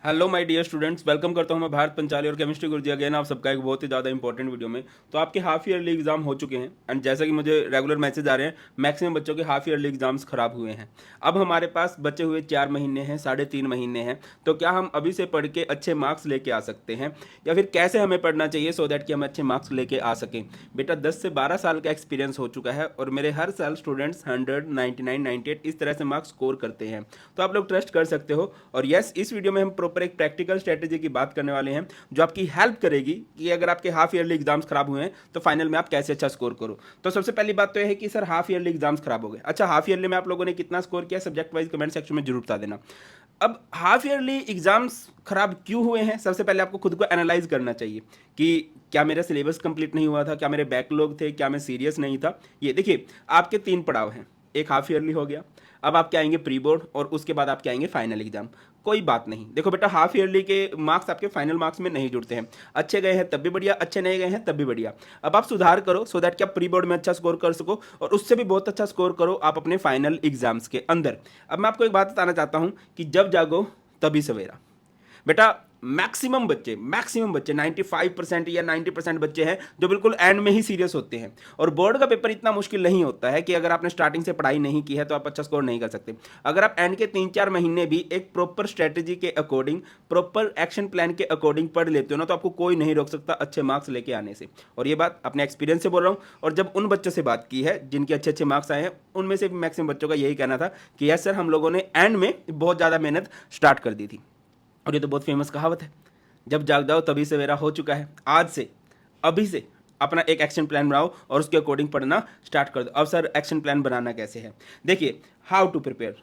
Hello my dear students, welcome करता हूं मैं भारत पंचाली और केमिस्ट्री गुरुजी अगेन आप सबका एक बहुत ही ज़्यादा इंपॉर्टेंट वीडियो में। तो आपके हाफ ईयरली एग्जाम हो चुके हैं एंड जैसा कि मुझे रेगुलर मैसेज आ रहे हैं, मैक्सिमम बच्चों के हाफ ईयरली एग्जाम्स खराब हुए हैं। अब हमारे पास बचे हुए 4 महीने हैं, 3.5 महीने हैं। तो क्या हम अभी से पढ़ के अच्छे मार्क्स लेके आ सकते हैं या फिर कैसे हमें पढ़ना चाहिए सो दैट कि हम अच्छे मार्क्स लेके आ सकें? बेटा 10 से 12 साल का एक्सपीरियंस हो चुका है और मेरे हर साल स्टूडेंट्स 100, 99, 98 इस तरह से मार्क्स स्कोर करते हैं। तो आप लोग ट्रस्ट कर सकते हो। और यस, इस वीडियो में हम प्रॉपर एक प्रैक्टिकल स्ट्रेटेजी की बात करने वाले हैं जो आपकी हेल्प करेगी कि अगर आपके हाफ ईयरली एग्जाम्स खराब हुए हैं तो फाइनल में आप कैसे अच्छा स्कोर करो। तो सबसे पहली बात तो यह है कि सर हाफ ईयरली एग्जाम्स खराब हो गए। अच्छा, हाफ ईयरली में आप लोगों ने कितना स्कोर किया सब्जेक्ट वाइज कमेंट सेक्शन में जरूर बता देना। अब हाफ ईयरली एग्जाम्स खराब क्यों हुए हैं, सबसे पहले आपको खुद को एनालाइज करना चाहिए कि क्या मेरा सिलेबस कंप्लीट नहीं हुआ था, क्या मेरे बैकलॉग थे, क्या मैं सीरियस नहीं था। ये देखिए, आपके 3 पड़ाव हैं। एक हाफ ईयरली हो गया, अब आपके आएंगे प्री बोर्ड और उसके बाद आपके आएंगे फाइनल एग्जाम। कोई बात नहीं, देखो बेटा हाफ ईयरली के मार्क्स आपके फाइनल मार्क्स में नहीं जुड़ते हैं। अच्छे गए हैं तब भी बढ़िया, अच्छे नहीं गए हैं तब भी बढ़िया। अब आप सुधार करो सो दैट कि आप प्री बोर्ड में अच्छा स्कोर कर सको और उससे भी बहुत अच्छा स्कोर करो आप अपने फाइनल एग्जाम्स के अंदर। अब मैं आपको एक बात बताना चाहता हूं कि जब जागो तभी सवेरा। बेटा मैक्सिमम बच्चे 95% या 90% बच्चे हैं जो बिल्कुल एंड में ही सीरियस होते हैं। और बोर्ड का पेपर इतना मुश्किल नहीं होता है कि अगर आपने स्टार्टिंग से पढ़ाई नहीं की है तो आप अच्छा स्कोर नहीं कर सकते। अगर आप एंड के 3-4 महीने भी एक प्रॉपर स्ट्रेटेजी के अकॉर्डिंग, प्रॉपर एक्शन प्लान के अकॉर्डिंग पढ़ लेते हो ना, तो आपको कोई नहीं रोक सकता अच्छे मार्क्स लेके आने से। और ये बात अपने एक्सपीरियंस से बोल रहा हूँ। और जब उन बच्चों से बात की है जिनके अच्छे अच्छे मार्क्स आए हैं, उनमें से मैक्सिमम बच्चों का यही कहना था कि यस सर, हम लोगों ने एंड में बहुत ज़्यादा मेहनत स्टार्ट कर दी थी। और ये तो बहुत फेमस कहावत है, जब जाग जाओ तभी सवेरा हो चुका है। आज से, अभी से अपना एक एक्शन प्लान बनाओ और उसके अकॉर्डिंग पढ़ना स्टार्ट कर दो। अब सर एक्शन प्लान बनाना कैसे है? देखिए, हाउ टू प्रिपेयर।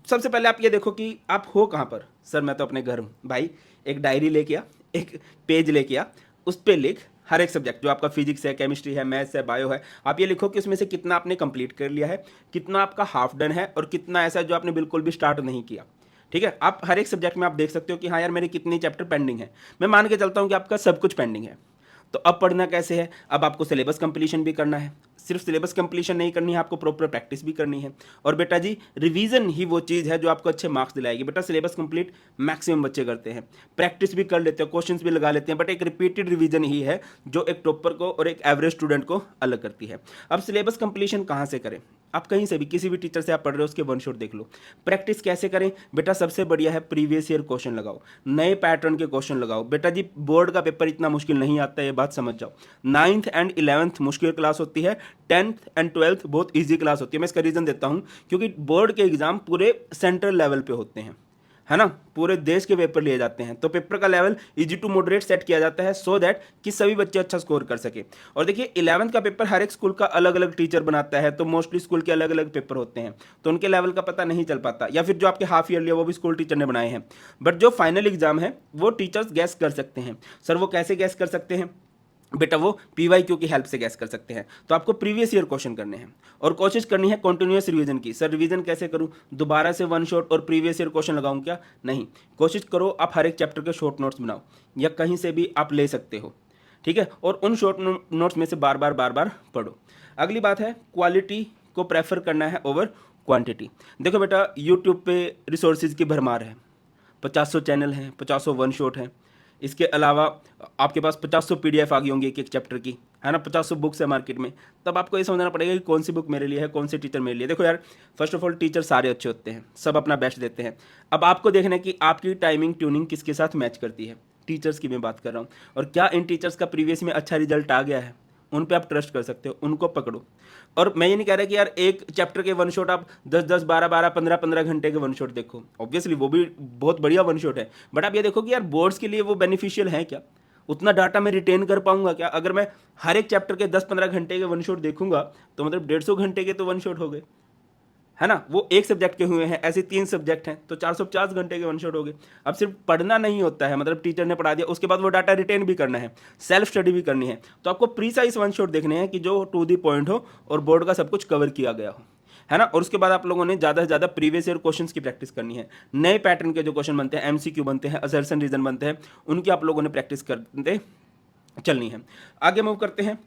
सबसे पहले आप ये देखो कि आप हो कहाँ पर। सर मैं तो अपने घर हूँ। भाई एक डायरी लेके आ, एक पेज लेके आ, उस पर लिख हर एक सब्जेक्ट जो आपका फिजिक्स है, केमिस्ट्री है, मैथ्स है, बायो है। आप ये लिखो कि उसमें से कितना आपने कंप्लीट कर लिया है, कितना आपका हाफ डन है और कितना ऐसा जो आपने बिल्कुल भी स्टार्ट नहीं किया। ठीक है, आप हर एक सब्जेक्ट में आप देख सकते हो कि हाँ यार मेरे कितनी चैप्टर पेंडिंग है। मैं मान के चलता हूँ कि आपका सब कुछ पेंडिंग है। तो अब पढ़ना कैसे है? अब आपको सिलेबस कंप्लीशन भी करना है। सिर्फ सिलेबस कंप्लीशन नहीं करनी है, आपको प्रॉपर प्रैक्टिस भी करनी है। और बेटा जी, रिवीजन ही वो चीज़ है जो आपको अच्छे मार्क्स दिलाएगी। बेटा सिलेबस कंप्लीट मैक्सिमम बच्चे करते हैं, प्रैक्टिस भी कर लेते हैं, क्वेश्चंस भी लगा लेते हैं, बट एक रिपीटेड रिवीजन ही है जो एक टॉपर को और एक एवरेज स्टूडेंट को अलग करती है। अब सिलेबस कंप्लीशन कहाँ से करें? आप कहीं से भी, किसी भी टीचर से आप पढ़ रहे हो उसके वन शॉट देख लो। प्रैक्टिस कैसे करें? बेटा सबसे बढ़िया है प्रीवियस ईयर क्वेश्चन लगाओ, नए पैटर्न के क्वेश्चन लगाओ। बेटा जी बोर्ड का पेपर इतना मुश्किल नहीं आता है, ये बात समझ जाओ। 9th एंड 11th मुश्किल क्लास होती है, 10th एंड 12th बहुत ईजी क्लास होती है। मैं इसका रीज़न देता हूँ क्योंकि बोर्ड के एग्जाम पूरे सेंट्रल लेवल पे होते हैं, है ना, पूरे देश के पेपर लिए जाते हैं। तो पेपर का level easy to moderate set किया जाता है सो दैट कि सभी बच्चे अच्छा स्कोर कर सके। और देखिए 11th का पेपर हर एक स्कूल का अलग अलग टीचर बनाता है, तो मोस्टली स्कूल के अलग अलग पेपर होते हैं, तो उनके लेवल का पता नहीं चल पाता। या फिर जो आपके हाफ ईयरली है वो भी स्कूल टीचर ने बनाए हैं, बट जो फाइनल एग्जाम है वो टीचर्स गैस कर सकते हैं। सर वो कैसे गैस कर सकते हैं? बेटा वो पीवाईक्यू की हेल्प से गैस कर सकते हैं। तो आपको प्रीवियस ईयर क्वेश्चन करने हैं और कोशिश करनी है कंटिन्यूअस रिवीजन की। सर रिवीजन कैसे करूं? दोबारा से वन शॉट और प्रीवियस ईयर क्वेश्चन लगाऊं क्या? नहीं, कोशिश करो आप हर एक चैप्टर के शॉर्ट नोट्स बनाओ या कहीं से भी आप ले सकते हो। ठीक है, और उन शॉर्ट नोट्स में से बार बार पढ़ो। अगली बात है क्वालिटी को प्रेफर करना है ओवर क्वांटिटी। देखो बेटा, यूट्यूब पे रिसोर्सेज की भरमार है, 50 चैनल हैं, 50 वन शॉट हैं। इसके अलावा आपके पास 50 पीडीएफ आ गई होंगी एक एक चैप्टर की, है ना, 50 बुक्स है मार्केट में। तब आपको ये समझना पड़ेगा कि कौन सी बुक मेरे लिए है, कौन से टीचर मेरे लिए। देखो यार, फर्स्ट ऑफ ऑल टीचर सारे अच्छे होते हैं, सब अपना बेस्ट देते हैं। अब आपको देखना है कि आपकी टाइमिंग ट्यूनिंग किसके साथ मैच करती है। टीचर्स की मैं बात कर रहा हूँ, और क्या इन टीचर्स का प्रीवियस में अच्छा रिजल्ट आ गया है, उन पे आप ट्रस्ट कर सकते हो, उनको पकड़ो। और मैं ये नहीं कह रहा कि यार एक चैप्टर के वन शॉट आप 10-10, 12-12, 15-15 घंटे के वन शॉट देखो, ऑब्वियसली वो भी बहुत बढ़िया वन शॉट है, बट आप ये देखो कि यार बोर्ड्स के लिए वो बेनिफिशियल है क्या? उतना डाटा मैं रिटेन कर पाऊंगा क्या? अगर मैं हर एक चैप्टर के 10-15 घंटे के वन शॉट देखूंगा तो मतलब 150 घंटे के तो वन शॉट हो गए, है ना। वो एक सब्जेक्ट के हुए हैं, ऐसे 3 सब्जेक्ट हैं तो 450 घंटे के वन शॉट हो गए। अब सिर्फ पढ़ना नहीं होता है, मतलब टीचर ने पढ़ा दिया उसके बाद वो डाटा रिटेन भी करना है, सेल्फ स्टडी भी करनी है। तो आपको प्रीसाइज वन शॉट देखने हैं कि जो टू दी पॉइंट हो और बोर्ड का सब कुछ कवर किया गया हो, है ना। और उसके बाद आप लोगों ने ज़्यादा से ज़्यादा प्रीवियस ईयर क्वेश्चंस की प्रैक्टिस करनी है। नए पैटर्न के जो क्वेश्चन बनते हैं, एमसीक्यू बनते हैं, असर्शन रीजन बनते हैं, उनकी आप लोगों ने प्रैक्टिस करते चलनी है। आगे मूव करते हैं।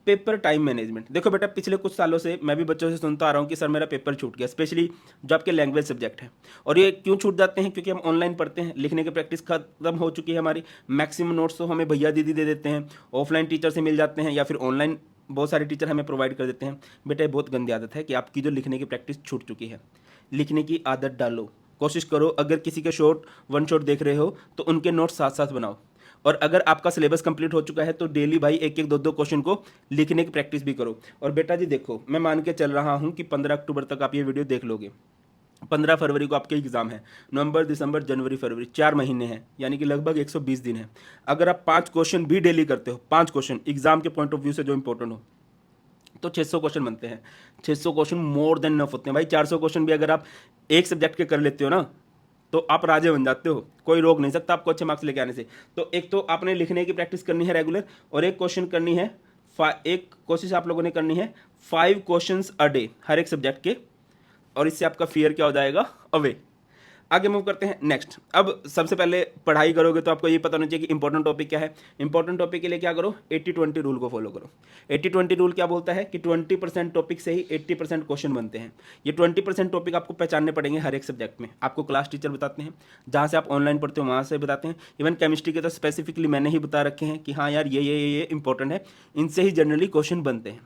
Paper time management. देखो बेटा, पिछले कुछ सालों से मैं भी बच्चों से सुनता आ रहा हूँ कि सर मेरा पेपर छूट गया, स्पेशली जो आपके लैंग्वेज सब्जेक्ट है। और ये क्यों छूट जाते हैं? क्योंकि हम ऑनलाइन पढ़ते हैं, लिखने की प्रैक्टिस खत्म हो चुकी है हमारी। मैक्सिमम नोट्स तो हमें भैया दीदी दे देते हैं, ऑफलाइन टीचर से मिल जाते हैं, या फिर ऑनलाइन बहुत सारे टीचर हमें प्रोवाइड कर देते हैं। बेटा ये बहुत गंदी आदत है कि आपकी जो लिखने की प्रैक्टिस छूट चुकी है। लिखने की आदत डालो, कोशिश करो। अगर किसी के शॉर्ट वन शॉट देख रहे हो तो उनके नोट्स साथ साथ बनाओ। और अगर आपका सिलेबस कंप्लीट हो चुका है तो डेली भाई एक एक दो दो क्वेश्चन को लिखने की प्रैक्टिस भी करो। और बेटा जी देखो, मैं मान के चल रहा हूँ कि 15 अक्टूबर तक आप ये वीडियो देख लोगे। 15 फरवरी को आपके एग्जाम है। नवंबर, दिसंबर, जनवरी, फरवरी 4 महीने हैं, यानी कि लगभग 120 दिन है। अगर आप 5 क्वेश्चन भी डेली करते हो, 5 क्वेश्चन एग्जाम के पॉइंट ऑफ व्यू से जो इंपॉर्टेंट हो, तो 600 क्वेश्चन बनते हैं। 600 क्वेश्चन मोर देन नफ होते हैं भाई। 400 क्वेश्चन भी अगर आप एक सब्जेक्ट के कर लेते हो ना, तो आप राजे बन जाते हो। कोई रोक नहीं सकता आपको अच्छे मार्क्स लेके आने से। तो एक तो आपने लिखने की प्रैक्टिस करनी है रेगुलर, और एक क्वेश्चन करनी है, एक कोशिश आप लोगों ने करनी है 5 क्वेश्चंस अ डे हर एक सब्जेक्ट के। और इससे आपका फियर क्या हो जाएगा? अवे। आगे मूव करते हैं नेक्स्ट। अब सबसे पहले पढ़ाई करोगे तो आपको ये पता होना चाहिए कि इंपॉर्टेंट टॉपिक क्या है। इंपॉर्टेंट टॉपिक के लिए क्या करो? 80-20 रूल को फॉलो करो। 80-20 रूल क्या बोलता है कि 20% टॉपिक से ही 80% क्वेश्चन बनते हैं। ये 20% टॉपिक आपको पहचानने पड़ेंगे हर एक सब्जेक्ट में। आपको क्लास टीचर बताते हैं, जहाँ से आप ऑनलाइन पढ़ते हो वहाँ से बताते हैं। इवन केमिस्ट्री के तो स्पेसिफिकली मैंने ही बता रखे हैं कि हाँ यार ये इंपॉर्टेंट है, इनसे ही जनरली क्वेश्चन बनते हैं।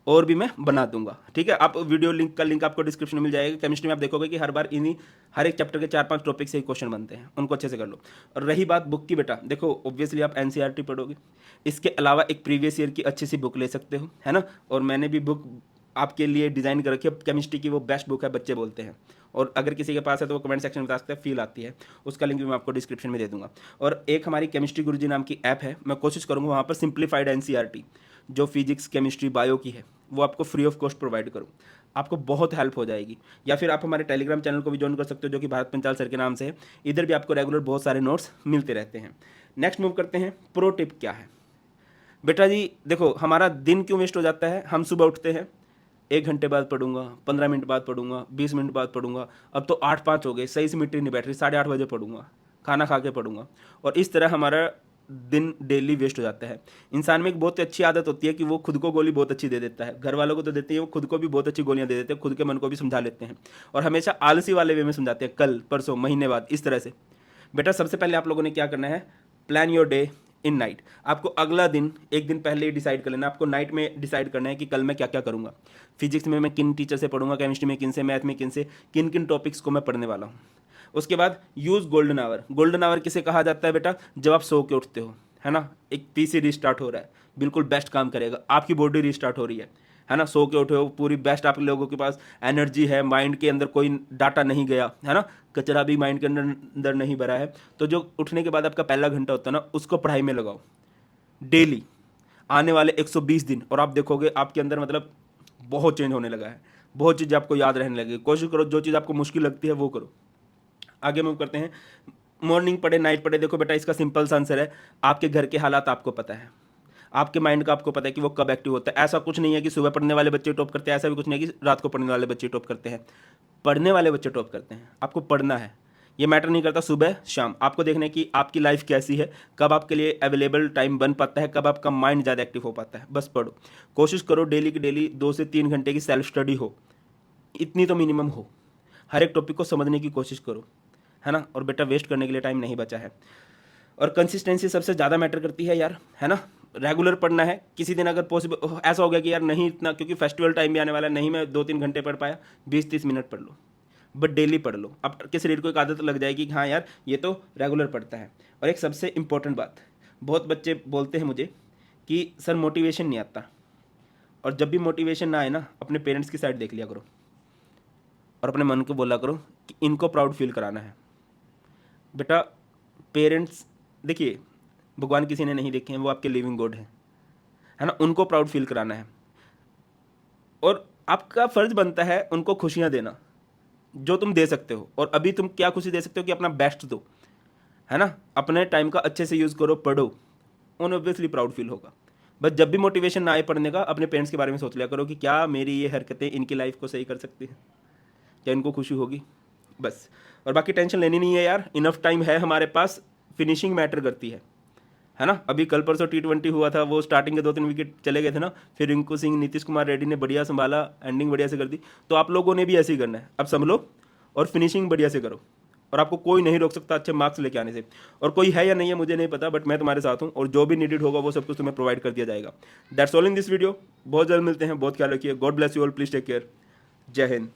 और भी मैं बना दूंगा, ठीक है। आप वीडियो लिंक का लिंक आपको डिस्क्रिप्शन में मिल जाएगा। केमिस्ट्री में आप देखोगे कि हर एक चैप्टर के 4-5 टॉपिक से ही क्वेश्चन बनते हैं, उनको अच्छे से कर लो। और रही बात बुक की, बेटा देखो ऑब्वियसली आप एनसीईआरटी पढ़ोगे, इसके अलावा एक प्रीवियस ईयर की अच्छी सी बुक ले सकते हो, है ना। और मैंने भी बुक आपके लिए डिज़ाइन कर रखी है केमिस्ट्री की, वो बेस्ट बुक है बच्चे बोलते हैं। और अगर किसी के पास है तो वो कमेंट सेक्शन में बता सकते हैं, फील आती है। उसका लिंक भी मैं आपको डिस्क्रिप्शन में दे दूंगा। और एक हमारी केमिस्ट्री गुरुजी नाम की ऐप है, मैं कोशिश करूँगा वहाँ पर सिंप्लीफाइड एनसीईआरटी जो फिजिक्स, केमिस्ट्री, बायो की है, वो आपको फ्री ऑफ कॉस्ट प्रोवाइड करूँ। आपको बहुत हेल्प हो जाएगी। या फिर आप हमारे टेलीग्राम चैनल को भी ज्वाइन कर सकते हो, जो कि भारत पंचाल सर के नाम से है। इधर भी आपको रेगुलर बहुत सारे नोट्स मिलते रहते हैं। नेक्स्ट मूव करते हैं, प्रो टिप क्या है। बेटा जी देखो, हमारा दिन क्यों वेस्ट हो जाता है? हम सुबह उठते हैं, 1 घंटे बाद पढ़ूंगा, 15 मिनट बाद पढ़ूंगा, 20 मिनट बाद पढ़ूंगा, अब तो 8-5 हो गए, सही से मिट्टी नहीं बैठ रही, 8:30 बजे पढ़ूंगा, खाना खा के पढ़ूंगा। और इस तरह हमारा दिन डेली वेस्ट हो जाता है। इंसान में एक बहुत अच्छी आदत होती है कि वो खुद को गोली बहुत अच्छी दे देता है। घर वालों को तो देते हैं, वो खुद को भी बहुत अच्छी गोलियां दे देते हैं, खुद के मन को भी समझा लेते हैं। और हमेशा आलसी वाले वे में समझाते हैं, कल, परसों, महीने बाद, इस तरह से। बेटा सबसे पहले आप लोगों ने क्या करना है, plan your day in night. आपको अगला दिन एक दिन पहले ही डिसाइड कर लेना। आपको नाइट में डिसाइड करना है कि कल मैं क्या क्या करूंगा। फिजिक्स में मैं किन टीचर से पढ़ूंगा, केमिस्ट्री में किन से, मैथ में किन से, किन किन टॉपिक्स को मैं पढ़ने वाला हूँ। उसके बाद use golden hour. Golden hour किसे कहा जाता है बेटा? जब आप सो के उठते हो, है ना, एक पीसी रिस्टार्ट हो रहा है, बिल्कुल बेस्ट काम करेगा, आपकी बॉडी रिस्टार्ट हो रही है ना, सो के उठे हो, पूरी बेस्ट आप लोगों के पास एनर्जी है, माइंड के अंदर कोई डाटा नहीं गया है ना, कचरा भी माइंड के अंदर नहीं भरा है। तो जो उठने के बाद आपका पहला घंटा होता है ना, उसको पढ़ाई में लगाओ डेली, आने वाले 120 दिन। और आप देखोगे आपके अंदर मतलब बहुत चेंज होने लगा है, बहुत चीज़ आपको याद रहने लगी। कोशिश करो जो चीज़ आपको मुश्किल लगती है वो करो। आगे मूव करते हैं, मॉर्निंग पढ़े नाइट पढ़े। देखो बेटा इसका सिंपल सा आंसर है, आपके घर के हालात आपको पता है, आपके माइंड का आपको पता है कि वो कब एक्टिव होता है। ऐसा कुछ नहीं है कि सुबह पढ़ने वाले बच्चे टॉप करते हैं, ऐसा भी कुछ नहीं है कि रात को पढ़ने वाले बच्चे टॉप करते हैं। पढ़ने वाले बच्चे टॉप करते हैं, आपको पढ़ना है। ये मैटर नहीं करता सुबह शाम, आपको देखना है कि आपकी लाइफ कैसी है, कब आपके लिए अवेलेबल टाइम बन पाता है, कब आपका माइंड ज़्यादा एक्टिव हो पाता है। बस पढ़ो, कोशिश करो डेली की डेली 2 से 3 घंटे की सेल्फ स्टडी हो, इतनी तो मिनिमम हो। हर एक टॉपिक को समझने की कोशिश करो, है ना। और बेटा वेस्ट करने के लिए टाइम नहीं बचा है। और कंसिस्टेंसी सबसे ज़्यादा मैटर करती है यार, है ना। रेगुलर पढ़ना है। किसी दिन अगर पॉसिबल ऐसा हो गया कि यार नहीं इतना, क्योंकि फेस्टिवल टाइम भी आने वाला है, नहीं मैं 2-3 घंटे पढ़ पाया, 20-30 मिनट पढ़ लो, बट डेली पढ़ लो। अब के शरीर को एक आदत लग जाएगी कि हाँ यार ये तो रेगुलर पढ़ता है। और एक सबसे इंपॉर्टेंट बात, बहुत बच्चे बोलते हैं मुझे कि सर मोटिवेशन नहीं आता। और जब भी मोटिवेशन ना आए ना, अपने पेरेंट्स की साइड देख लिया करो और अपने मन को बोला करो कि इनको प्राउड फील कराना है। बेटा पेरेंट्स, देखिए भगवान किसी ने नहीं देखे हैं, वो आपके लिविंग गॉड है ना, उनको प्राउड फील कराना है। और आपका फर्ज बनता है उनको खुशियां देना जो तुम दे सकते हो। और अभी तुम क्या खुशी दे सकते हो कि अपना बेस्ट दो, है ना, अपने टाइम का अच्छे से यूज़ करो, पढ़ो, उन्हें ऑब्वियसली प्राउड फील होगा। बस जब भी मोटिवेशन ना आए पढ़ने का, अपने पेरेंट्स के बारे में सोच लिया करो कि क्या मेरी ये हरकतें इनकी लाइफ को सही कर सकती हैं, क्या इनको खुशी होगी, बस। और बाकी टेंशन लेनी नहीं है यार, इनफ टाइम है हमारे पास, फिनिशिंग मैटर करती है है ना। अभी कल परसों T20 हुआ था, वो स्टार्टिंग के 2-3 विकेट चले गए थे ना, फिर रिंकू सिंह, नीतीश कुमार रेड्डी ने बढ़िया संभाला, एंडिंग बढ़िया से कर दी। तो आप लोगों ने भी ऐसे ही करना है, अब संभलो और फिनिशिंग बढ़िया से करो, और आपको कोई नहीं रोक सकता अच्छे मार्क्स लेके आने से। और कोई है या नहीं है मुझे नहीं पता, बट मैं तुम्हारे साथ हूँ, और जो भी नीडेड होगा वो सब कुछ तुम्हें प्रोवाइड कर दिया जाएगा। That's all in this video. बहुत जल्द मिलते हैं, बहुत ख्याल रखिए। God bless you all, please take care. जय हिंद।